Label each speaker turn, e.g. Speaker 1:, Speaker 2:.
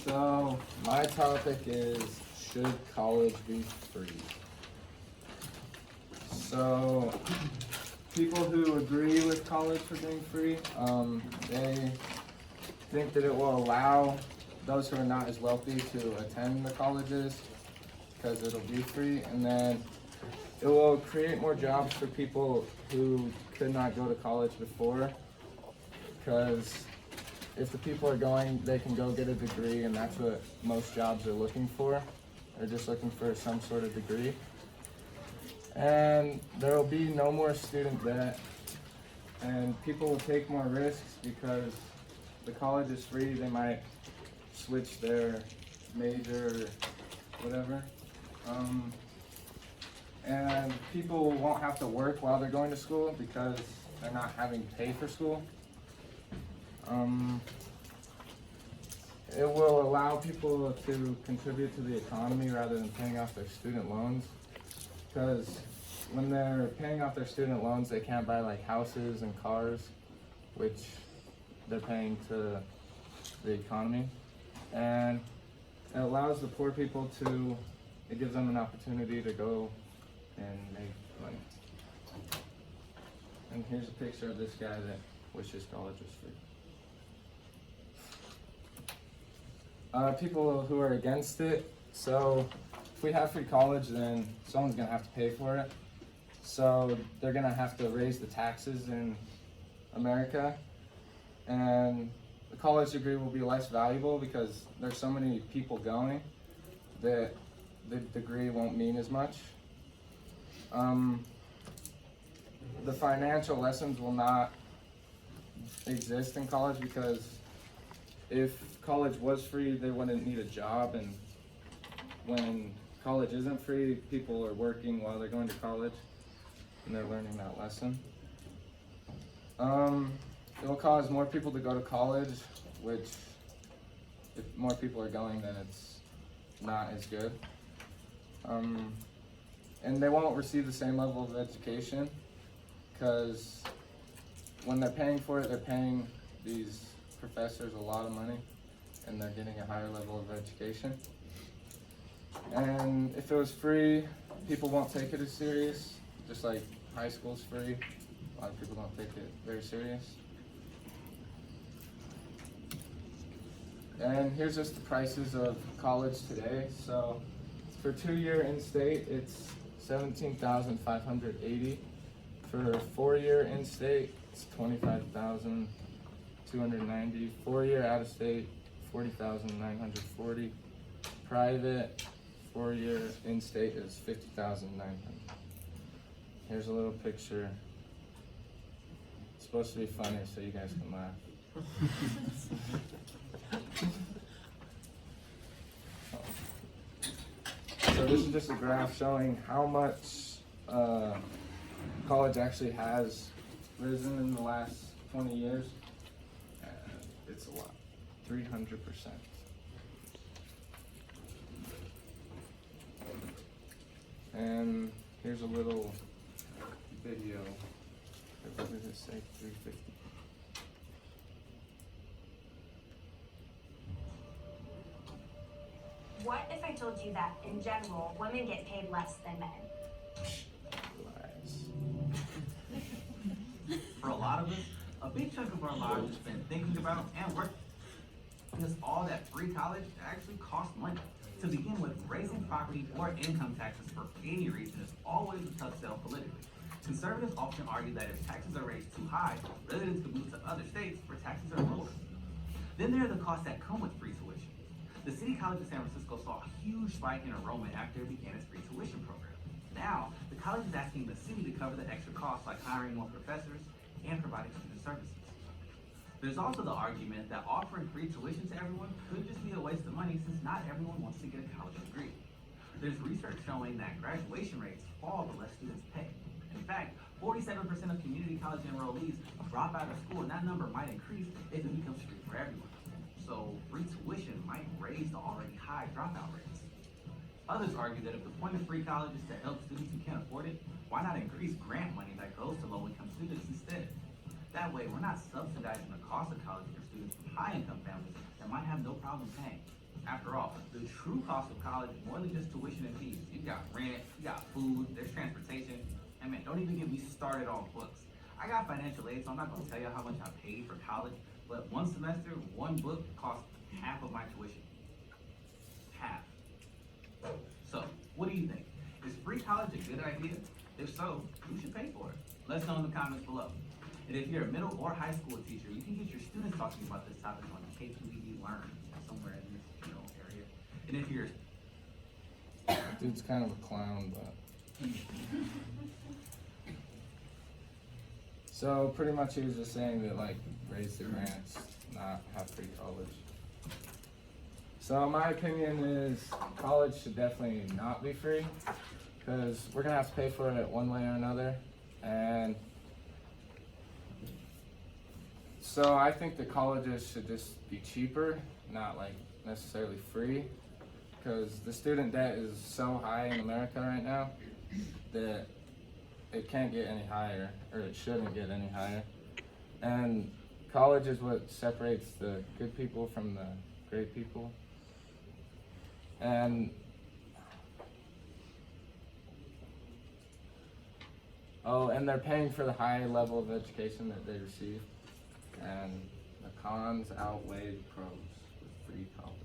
Speaker 1: So my topic is, should college be free? So people who agree with college for being free, they think that it will allow those who are not as wealthy to attend the colleges because it'll be free, and then it will create more jobs for people who could not go to college before, because if the people are going, they can go get a degree, and that's what most jobs are looking for. They're just looking for some sort of degree. And there will be no more student debt, and people will take more risks because the college is free. They might switch their major or whatever. And people won't have to work while they're going to school because they're not having to pay for school. It will allow people to contribute to the economy rather than paying off their student loans, because when they're paying off their student loans, they can't buy like houses and cars, which they're paying to the economy. And it allows the poor people to, it gives them an opportunity to go and make money. And here's a picture of this guy that wishes college was free. People who are against it, so if we have free college, then someone's gonna have to pay for it. So they're gonna have to raise the taxes in America, and the college degree will be less valuable because there's so many people going that the degree won't mean as much. The financial lessons will not exist in college, because if college was free, they wouldn't need a job, and when college isn't free, people are working while they're going to college and they're learning that lesson. It will cause more people to go to college, which if more people are going, then it's not as good. And they won't receive the same level of education, because when they're paying for it, they're paying these professors a lot of money, and they're getting a higher level of education. And if it was free, people won't take it as serious, just like high school's free. A lot of people don't take it very serious. And here's just the prices of college today. So for 2-year in-state, it's $17,580. For 4-year in-state, it's $25,290. 4-year out-of-state, $40,940. Private 4-year in-state is $50,900. Here's a little picture. It's supposed to be funny so you guys can laugh. So this is just a graph showing how much college actually has risen in the last 20 years. And it's a lot, 300%. And here's a little video. What does it say? 350.
Speaker 2: What if I told you that, in general, women get paid less than men?
Speaker 1: Lies.
Speaker 3: For a lot of us, a big chunk of our lives is spent thinking about and working. Because all that free college actually costs money. To begin with, raising property or income taxes for any reason is always a tough sell politically. Conservatives often argue that if taxes are raised too high, residents could move to other states where taxes are lower. Then there are the costs that come with free tuition. The City College of San Francisco saw a huge spike in enrollment after it began its free tuition program. Now, the college is asking the city to cover the extra costs like hiring more professors and providing student services. There's also the argument that offering free tuition to everyone could just be a waste of money, since not everyone wants to get a college degree. There's research showing that graduation rates fall the less students pay. In fact, 47% of community college enrollees drop out of school, and that number might increase if it becomes free for everyone. So free tuition might raise the already high dropout rates. Others argue that if the point of free college is to help students who can't afford it, why not increase grant money that goes to low-income students instead? That way, we're not subsidizing the cost of college for students from high-income families that might have no problem paying. After all, the true cost of college is more than just tuition and fees. You got rent, you got food, there's transportation, and man, don't even get me started on books. I got financial aid, so I'm not gonna tell you how much I paid for college, but one semester, one book cost half of my tuition. Half. So, what do you think? Is free college a good idea? If so, who should pay for it? Let us know in the comments below. And if you're a middle or high school teacher, you can get your students talking about this topic on K2ED Learn somewhere in this area. And if you're
Speaker 1: Dude's kind of a clown, but. So pretty much he was just saying that like raise the grants, not have free college. So my opinion is college should definitely not be free because we're gonna have to pay for it one way or another. And so I think the colleges should just be cheaper, not like necessarily free, because the student debt is so high in America right now that it can't get any higher, or it shouldn't get any higher. And college is what separates the good people from the great people. And and they're paying for the high level of education that they receive. And the cons outweigh the pros with free college.